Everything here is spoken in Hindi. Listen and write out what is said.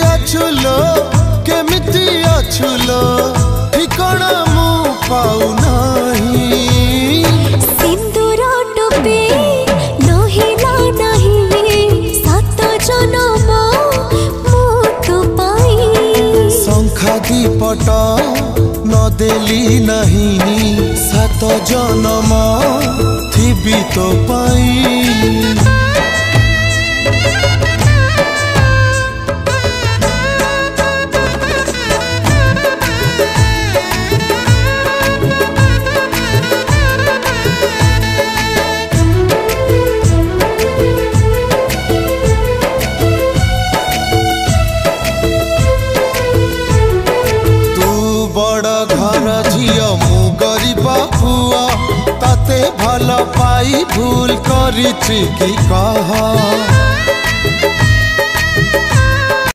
अछुलो केमिति अछुलो ठिकाना मु पाऊ नहीं। सिंदूर टोपे नहिला नहीं सात जन्म मु तो पाई। शंखा दीपट न देली नहीं सात जन्म थिबी तो पाई। भल पाई भूल करी की कह